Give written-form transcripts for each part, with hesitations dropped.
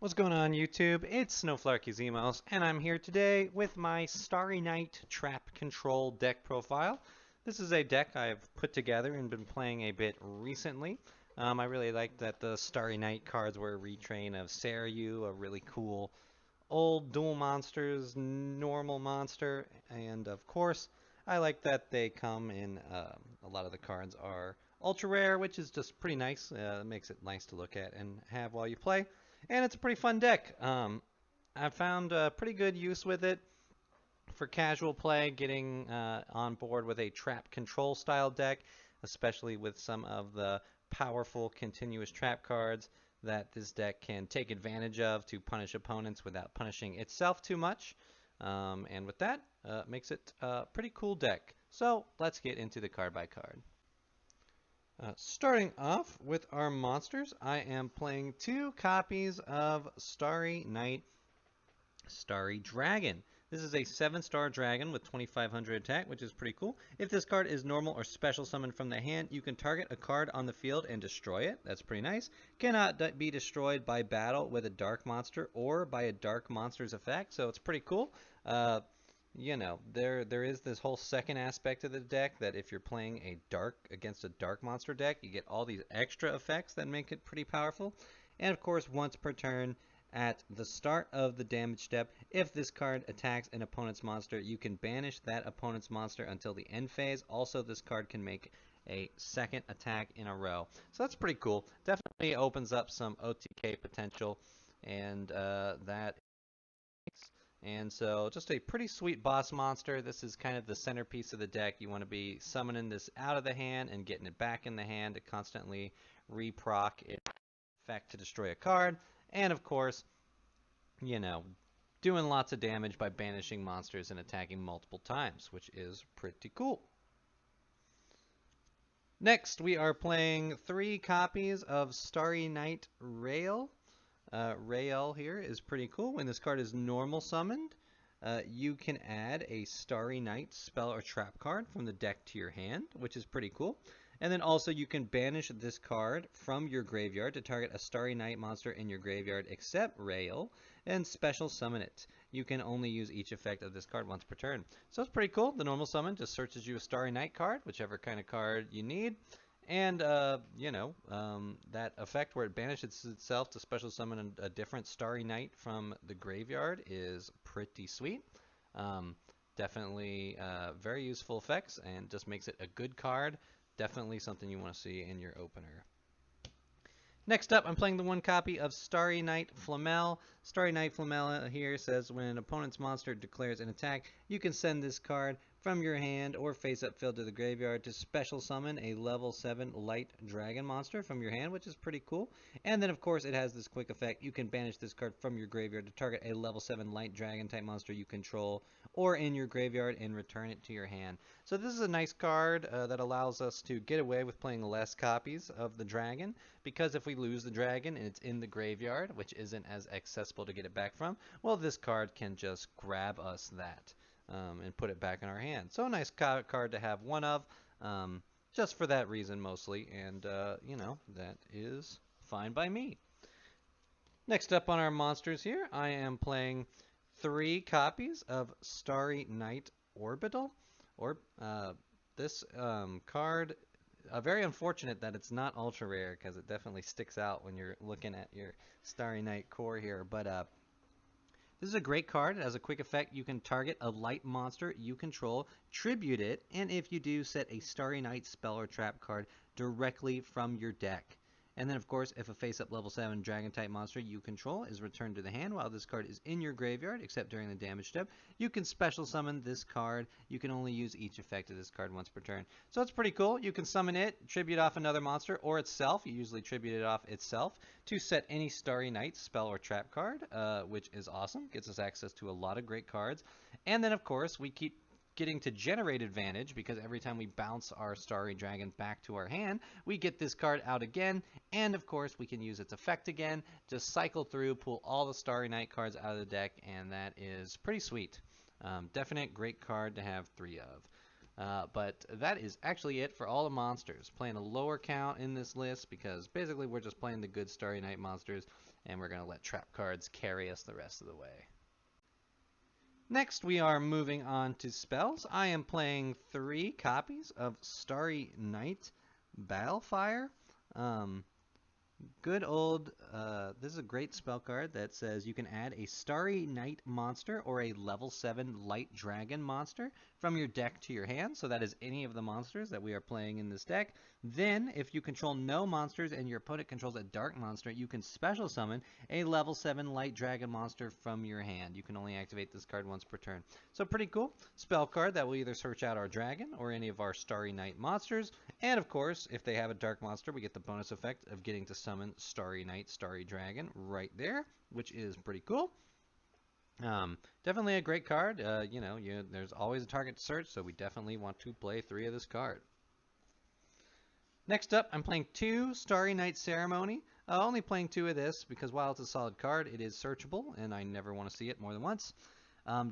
What's going on YouTube? It's Snowflarky's Emos, and I'm here today with my Starry Night Trap Control deck profile. This is a deck I've put together and been playing a bit recently. I really like that the Starry Night cards were a retrain of Saryu, a really cool old dual monsters, normal monster, and of course I like that they come in, a lot of the cards are ultra rare, which is just pretty nice. It makes it nice to look at and have while you play. And it's a pretty fun deck. I've found pretty good use with it for casual play, getting on board with a trap control style deck, especially with some of the powerful continuous trap cards that this deck can take advantage of to punish opponents without punishing itself too much. And with that, makes it a pretty cool deck. So let's get into the card by card. Starting off with our monsters, I am playing 2 copies of Starry Night Starry Dragon. This is a 7-star dragon with 2500 attack, which is pretty cool. If this card is normal or special summoned from the hand, you can target a card on the field and destroy it. That's pretty nice. Cannot be destroyed by battle with a dark monster or by a dark monster's effect, so it's pretty cool. There is this whole second aspect of the deck that if you're playing against a dark monster deck, you get all these extra effects that make it pretty powerful. And of course, once per turn at the start of the damage step, if this card attacks an opponent's monster, you can banish that opponent's monster until the end phase. Also, this card can make a second attack in a row. So that's pretty cool. Definitely opens up some OTK potential, and that. And so just a pretty sweet boss monster. This is kind of the centerpiece of the deck. You want to be summoning this out of the hand and getting it back in the hand to constantly reproc its effect to destroy a card. And of course, doing lots of damage by banishing monsters and attacking multiple times, which is pretty cool. Next, we are playing 3 copies of Starry Night Rail. Rael here is pretty cool. When this card is normal summoned, you can add a Starry Night spell or trap card from the deck to your hand, which is pretty cool. And then also you can banish this card from your graveyard to target a Starry Night monster in your graveyard except Rael, and special summon it. You can only use each effect of this card once per turn. So it's pretty cool. The normal summon just searches you a Starry Night card, whichever kind of card you need. And, that effect where it banishes itself to special summon a different Starry Night from the graveyard is pretty sweet. Definitely very useful effects and just makes it a good card. Definitely something you want to see in your opener. Next up, I'm playing the 1 copy of Starry Night Flamel. Starry Night Flamel here says when an opponent's monster declares an attack, you can send this card from your hand or face-up field to the graveyard to special summon a level 7 light dragon monster from your hand, which is pretty cool. And then, of course, it has this quick effect. You can banish this card from your graveyard to target a level 7 light dragon type monster you control or in your graveyard and return it to your hand. So this is a nice card that allows us to get away with playing less copies of the dragon, because if we lose the dragon and it's in the graveyard, which isn't as accessible to get it back from, well, this card can just grab us that and put it back in our hand. So a nice card to have one of, just for that reason mostly, and that is fine by me. Next up on our monsters here, I am playing 3 copies of Starry Night Orbital. This card, very unfortunate that it's not ultra rare, because it definitely sticks out when you're looking at your Starry Night core here. But this is a great card. It has a quick effect. You can target a light monster you control, tribute it, and if you do, set a Starry Night spell or trap card directly from your deck. And then, of course, if a face-up level 7 dragon-type monster you control is returned to the hand while this card is in your graveyard, except during the damage step, you can special summon this card. You can only use each effect of this card once per turn. So it's pretty cool. You can summon it, tribute off another monster, or itself. You usually tribute it off itself to set any Starry Night spell or trap card, which is awesome. Gets us access to a lot of great cards. And then, of course, we keep getting to generate advantage, because every time we bounce our Starry Dragon back to our hand, we get this card out again, and of course we can use its effect again, just cycle through, pull all the Starry Night cards out of the deck, and that is pretty sweet. Definite great card to have 3 of. But that is actually it for all the monsters. Playing a lower count in this list because basically we're just playing the good Starry Night monsters. and we're going to let trap cards carry us the rest of the way. Next, we are moving on to spells. I am playing 3 copies of Starry Night Balefire. Good old, this is a great spell card that says you can add a Starry Night monster or a level 7 Light Dragon monster from your deck to your hand. So that is any of the monsters that we are playing in this deck. Then, if you control no monsters and your opponent controls a dark monster, you can special summon a level 7 Light Dragon monster from your hand. You can only activate this card once per turn. So pretty cool spell card that will either search out our dragon or any of our Starry Night monsters. And of course, if they have a dark monster, we get the bonus effect of getting to summon Starry Night, Starry Dragon right there, which is pretty cool. Definitely a great card. There's always a target to search, so we definitely want to play 3 of this card. Next up, I'm playing 2 Starry Night Ceremony. Only playing 2 of this because while it's a solid card, it is searchable, and I never want to see it more than once.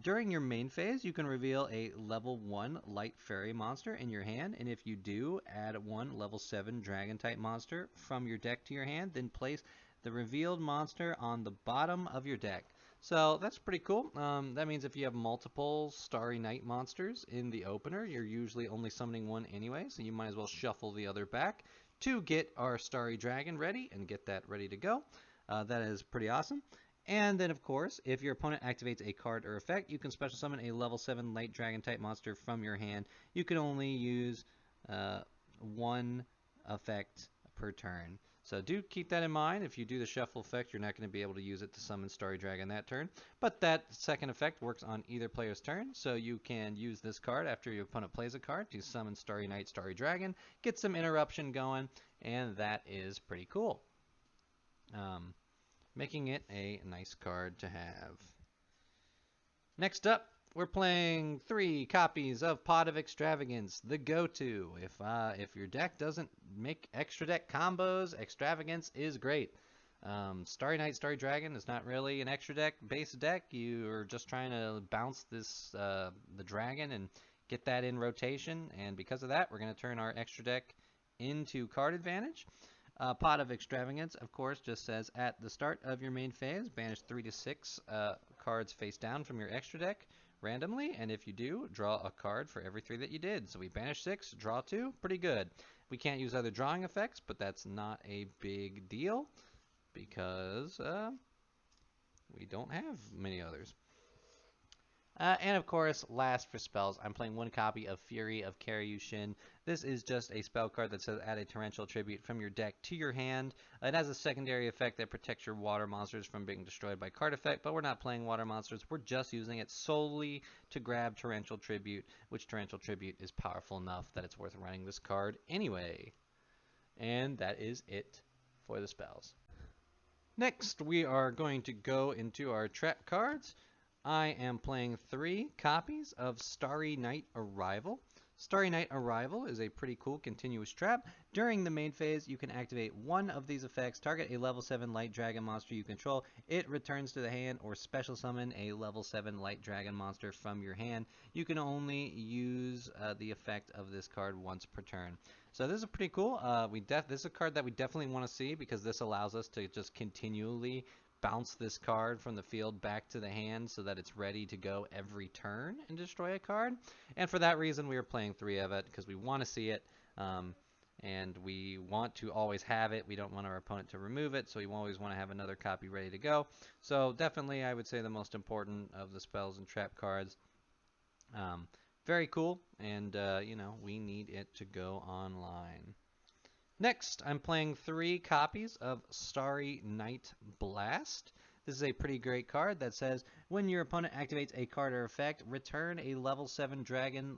During your main phase, you can reveal a level 1 Light Fairy monster in your hand, and if you do, add 1 level 7 Dragon-type monster from your deck to your hand, then place the revealed monster on the bottom of your deck. So that's pretty cool. That means if you have multiple Starry Night monsters in the opener, you're usually only summoning 1 anyway, so you might as well shuffle the other back to get our Starry Dragon ready and get that ready to go. That is pretty awesome. And then, of course, if your opponent activates a card or effect, you can special summon a level 7 Light Dragon-type monster from your hand. You can only use 1 effect per turn. So do keep that in mind. If you do the shuffle effect, you're not going to be able to use it to summon Starry Dragon that turn. But that second effect works on either player's turn, so you can use this card after your opponent plays a card to summon Starry Night, Starry Dragon, get some interruption going, and that is pretty cool. Making it a nice card to have. Next up, we're playing 3 copies of Pot of Extravagance, the go-to. If your deck doesn't make extra deck combos, Extravagance is great. Starry Night, Starry Dragon is not really an extra deck base deck. You're just trying to bounce this the dragon and get that in rotation, and because of that, we're going to turn our extra deck into card advantage. Pot of Extravagance, of course, just says at the start of your main phase, banish 3 to 6 cards face down from your extra deck randomly, and if you do, draw a card for every 3 that you did. So we banish 6, draw 2, pretty good. We can't use other drawing effects, but that's not a big deal because we don't have many others. And of course, last for spells, I'm playing 1 copy of Fury of Shin. This is just a spell card that says add a Torrential Tribute from your deck to your hand. It has a secondary effect that protects your water monsters from being destroyed by card effect, but we're not playing water monsters. We're just using it solely to grab Torrential Tribute, which Torrential Tribute is powerful enough that it's worth running this card anyway. And that is it for the spells. Next, we are going to go into our trap cards. I am playing 3 copies of Starry Night Arrival. Starry Night Arrival is a pretty cool continuous trap. During the main phase, you can activate 1 of these effects, target a level 7 Light Dragon monster you control. It returns to the hand, or special summon a level 7 Light Dragon monster from your hand. You can only use the effect of this card once per turn. So this is pretty cool. This is a card that we definitely want to see because this allows us to just continually bounce this card from the field back to the hand so that it's ready to go every turn and destroy a card. And for that reason, we are playing 3 of it because we want to see it, and we want to always have it. We don't want our opponent to remove it, so we always want to have another copy ready to go. So definitely, I would say the most important of the spells and trap cards. Very cool, and we need it to go online. Next, I'm playing 3 copies of Starry Night Blast. This is a pretty great card that says, when your opponent activates a card or effect, return a level 7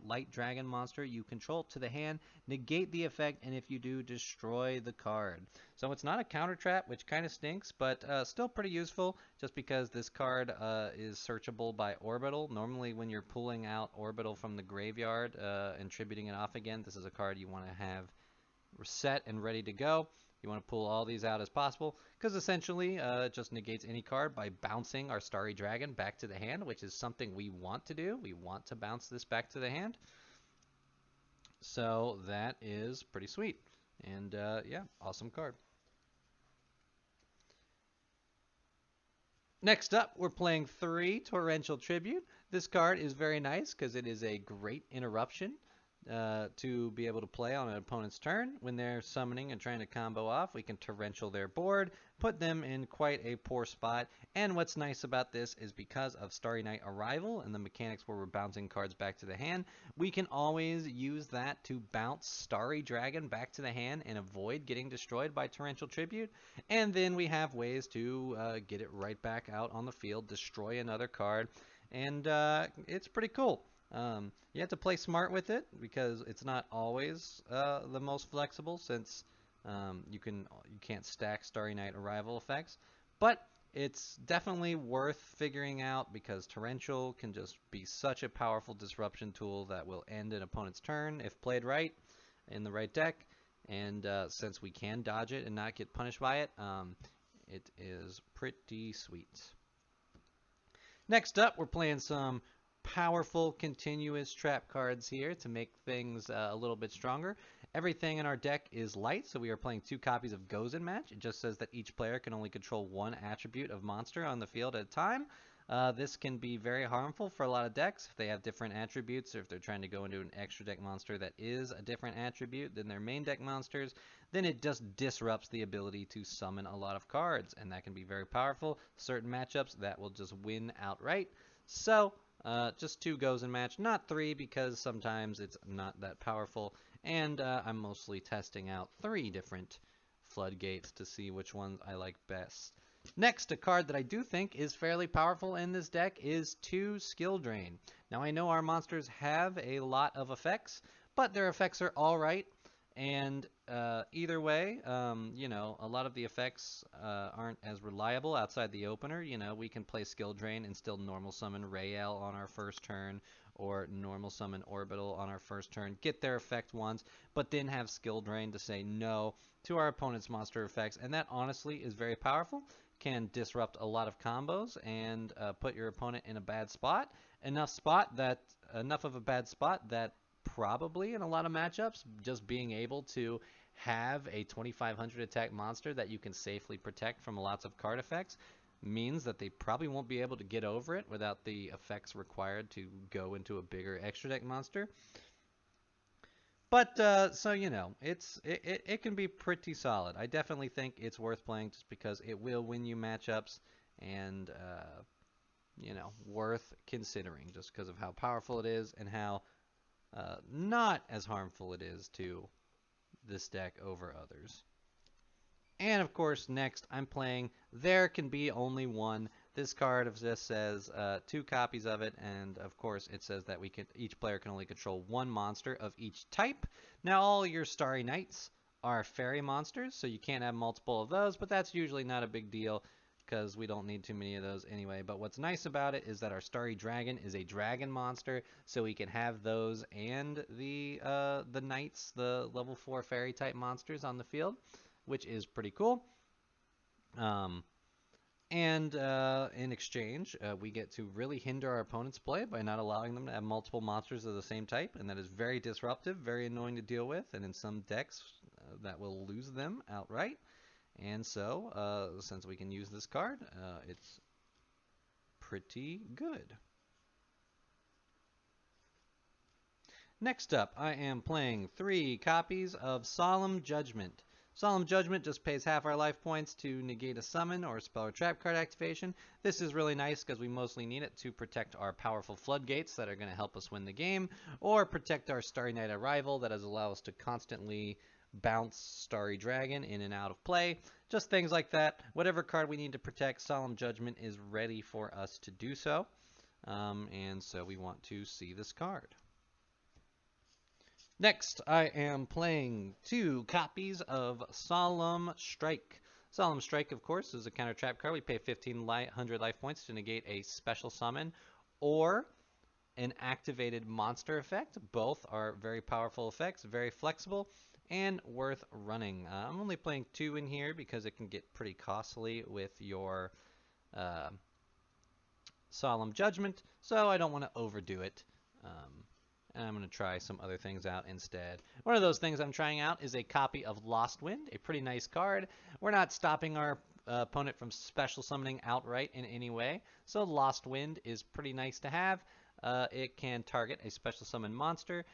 Light Dragon monster you control to the hand, negate the effect, and if you do, destroy the card. So it's not a counter trap, which kind of stinks, but still pretty useful, just because this card is searchable by Orbital. Normally when you're pulling out Orbital from the graveyard and tributing it off again, this is a card you want to have set and ready to go. You want to pull all these out as possible because essentially it just negates any card by bouncing our Starry Dragon back to the hand, which is something we want to do. We want to bounce this back to the hand. So that is pretty sweet. And yeah, awesome card. Next up, we're playing 3 Torrential Tribute. This card is very nice because it is a great interruption to be able to play on an opponent's turn. When they're summoning and trying to combo off, we can torrential their board, put them in quite a poor spot. And what's nice about this is because of Starry Night Arrival and the mechanics where we're bouncing cards back to the hand, we can always use that to bounce Starry Dragon back to the hand and avoid getting destroyed by Torrential Tribute. And then we have ways to get it right back out on the field, destroy another card, and it's pretty cool. You have to play smart with it because it's not always the most flexible since you can't stack Starry Night Arrival effects, but it's definitely worth figuring out because Torrential can just be such a powerful disruption tool that will end an opponent's turn if played right in the right deck. And since we can dodge it and not get punished by it, it is pretty sweet. Next up, we're playing some powerful continuous trap cards here to make things a little bit stronger. Everything in our deck is light, so we are playing 2 copies of Goes in Match. It just says that each player can only control 1 attribute of monster on the field at a time. This can be very harmful for a lot of decks if they have different attributes, or if they're trying to go into an extra deck monster that is a different attribute than their main deck monsters. Then it just disrupts the ability to summon a lot of cards, and that can be very powerful. Certain matchups that will just win outright. So just 2 Goes in Match, not 3 because sometimes it's not that powerful. And I'm mostly testing out 3 different floodgates to see which ones I like best. Next, a card that I do think is fairly powerful in this deck is 2 Skill Drain. Now I know our monsters have a lot of effects, but their effects are alright. And either way, you know, a lot of the effects aren't as reliable outside the opener. You know, we can play Skill Drain and still normal summon Rael on our first turn, or normal summon Orbital on our first turn, get their effect once, but then have Skill Drain to say no to our opponent's monster effects. And that honestly is very powerful. Can disrupt a lot of combos and put your opponent in a bad spot. Enough of a bad spot that probably in a lot of matchups, just being able to have a 2500 attack monster that you can safely protect from lots of card effects means that they probably won't be able to get over it without the effects required to go into a bigger extra deck monster. But so you know, it can be pretty solid. I definitely think it's worth playing just because it will win you matchups, and you know, worth considering just because of how powerful it is and how not as harmful it is to this deck over others. And of course, next I'm playing There Can Be Only One. This card just says 2 copies of it, and of course it says that each player can only control 1 monster of each type. Now all your Starry Knights are fairy monsters, so you can't have multiple of those, but that's usually not a big deal because we don't need too many of those anyway. But what's nice about it is that our Starry Dragon is a dragon monster, so we can have those and the Knights, the level 4 fairy type monsters on the field, which is pretty cool. And in exchange, we get to really hinder our opponent's play by not allowing them to have multiple monsters of the same type, and that is very disruptive, very annoying to deal with, and in some decks that will lose them outright. And so, since we can use this card, it's pretty good. Next up, I am playing 3 copies of Solemn Judgment. Solemn Judgment just pays half our life points to negate a summon or spell or trap card activation. This is really nice because we mostly need it to protect our powerful floodgates that are going to help us win the game, or protect our Starry Night Arrival that allows us to constantly bounce Starry Dragon in and out of play. Just things like that. Whatever card we need to protect, Solemn Judgment is ready for us to do so. And so we want to see this card. Next, I am playing 2 copies of Solemn Strike. Solemn Strike, of course, is a counter trap card. We pay 1500 life points to negate a special summon or an activated monster effect. Both are very powerful effects, very flexible, and worth running. I'm only playing 2 in here because it can get pretty costly with your Solemn Judgment, so I don't want to overdo it. And I'm going to try some other things out instead. One of those things I'm trying out is a copy of Lost Wind, a pretty nice card. We're not stopping our opponent from special summoning outright in any way. So Lost Wind is pretty nice to have. It can target a special summon monster,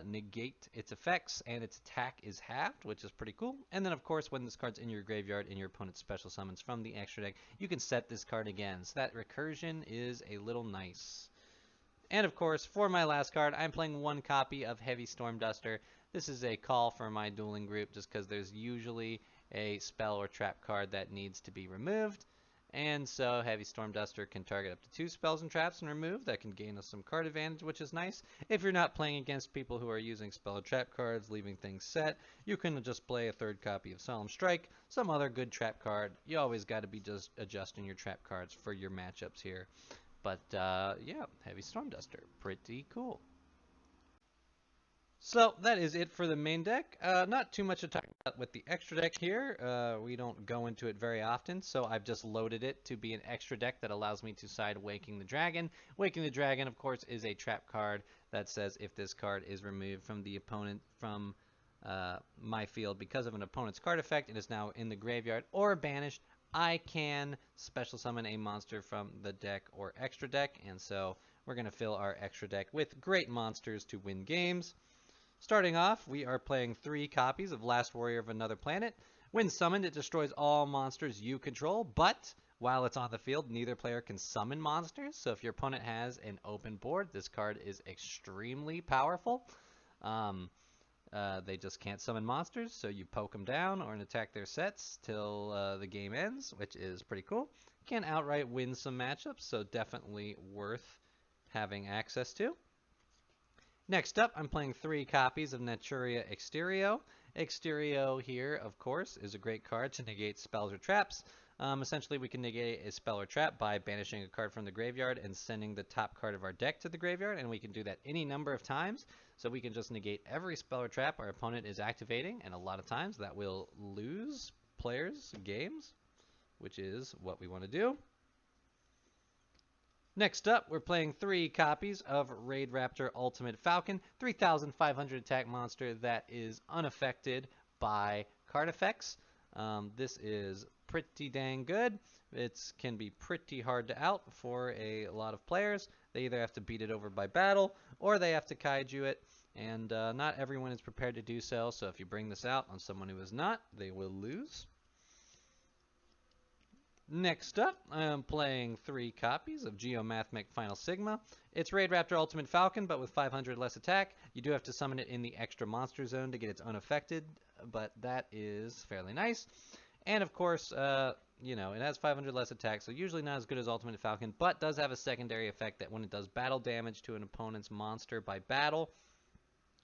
negate its effects, and its attack is halved, which is pretty cool. And then, of course, when this card's in your graveyard and your opponent special summons from the extra deck, you can set this card again. So that recursion is a little nice. And, of course, for my last card, I'm playing one copy of Heavy Storm Duster. This is a call for my dueling group just because there's usually a spell or trap card that needs to be removed. And so Heavy Storm Duster can target up to 2 spells and traps and remove. That can gain us some card advantage, which is nice. If you're not playing against people who are using spell or trap cards, leaving things set, you can just play a third copy of Solemn Strike, some other good trap card. You always got to be just adjusting your trap cards for your matchups here. But yeah, Heavy Storm Duster, pretty cool. So that is it for the main deck. Not too much to talk about with the extra deck here. We don't go into it very often, so I've just loaded it to be an extra deck that allows me to side Waking the Dragon. Waking the Dragon, of course, is a trap card that says if this card is removed from the opponent from my field because of an opponent's card effect, it is now in the graveyard or banished, I can special summon a monster from the deck or extra deck, and so we're going to fill our extra deck with great monsters to win games. Starting off, we are playing 3 copies of Last Warrior of Another Planet. When summoned, it destroys all monsters you control, but while it's on the field, neither player can summon monsters. So if your opponent has an open board, this card is extremely powerful. They just can't summon monsters, so you poke them down or attack their sets till the game ends, which is pretty cool. Can outright win some matchups, so definitely worth having access to. Next up, I'm playing 3 copies of Naturia Exterio. Exterio here, of course, is a great card to negate spells or traps. Essentially, we can negate a spell or trap by banishing a card from the graveyard and sending the top card of our deck to the graveyard, and we can do that any number of times. So we can just negate every spell or trap our opponent is activating, and a lot of times that will lose players games, which is what we want to do. Next up, we're playing 3 copies of Raidraptor Ultimate Falcon, 3,500 attack monster that is unaffected by card effects. This is pretty dang good. It can be pretty hard to out for a lot of players. They either have to beat it over by battle, or they have to kaiju it, and not everyone is prepared to do so, so if you bring this out on someone who is not, they will lose. Next up, I'm playing 3 copies of Geomathemic Final Sigma. It's Raidraptor Ultimate Falcon, but with 500 less attack. You do have to summon it in the extra monster zone to get it unaffected, but that is fairly nice. And of course, you know, it has 500 less attack, so usually not as good as Ultimate Falcon, but does have a secondary effect that when it does battle damage to an opponent's monster by battle,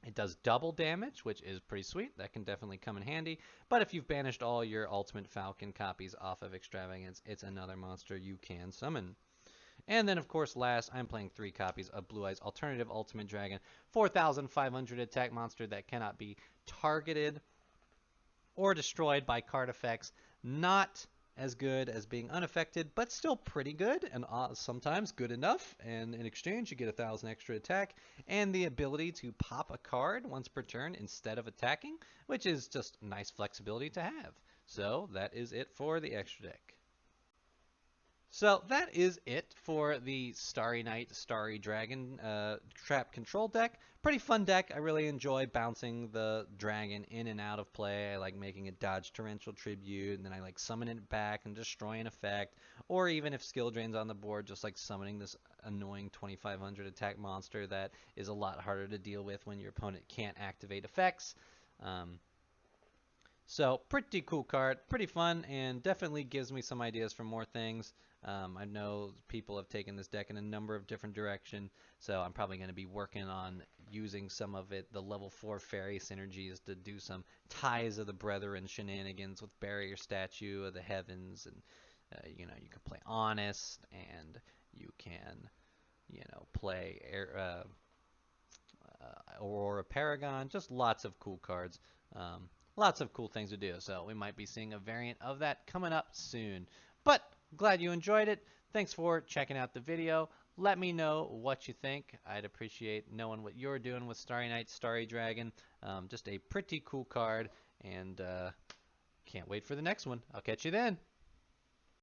it does double damage, which is pretty sweet. That can definitely come in handy. But if you've banished all your Ultimate Falcon copies off of Extravagance, it's another monster you can summon. And then, of course, last, I'm playing 3 copies of Blue Eyes Alternative Ultimate Dragon, 4,500 attack monster that cannot be targeted or destroyed by card effects. Not as good as being unaffected, but still pretty good, and sometimes good enough. And in exchange, you get 1,000 extra attack and the ability to pop a card once per turn instead of attacking, which is just nice flexibility to have. So that is it for the extra deck. So that is it for the Starry Night, Starry Dragon trap control deck. Pretty fun deck. I really enjoy bouncing the dragon in and out of play. I like making it dodge Torrential Tribute, and then I like summoning it back and destroy an effect. Or even if skill drain's on the board, just like summoning this annoying 2,500 attack monster that is a lot harder to deal with when your opponent can't activate effects. So pretty cool card, pretty fun, and definitely gives me some ideas for more things. I know people have taken this deck in a number of different directions, so I'm probably going to be working on using some of it, the level 4 fairy synergies, to do some Ties of the Brethren shenanigans with Barrier Statue of the Heavens, and you know, you can play Honest, and you can, you know, play Aurora Paragon, just lots of cool cards. Lots of cool things to do, so we might be seeing a variant of that coming up soon. But glad you enjoyed it. Thanks for checking out the video. Let me know what you think. I'd appreciate knowing what you're doing with Starry Night, Starry Dragon. Just a pretty cool card, and can't wait for the next one. I'll catch you then.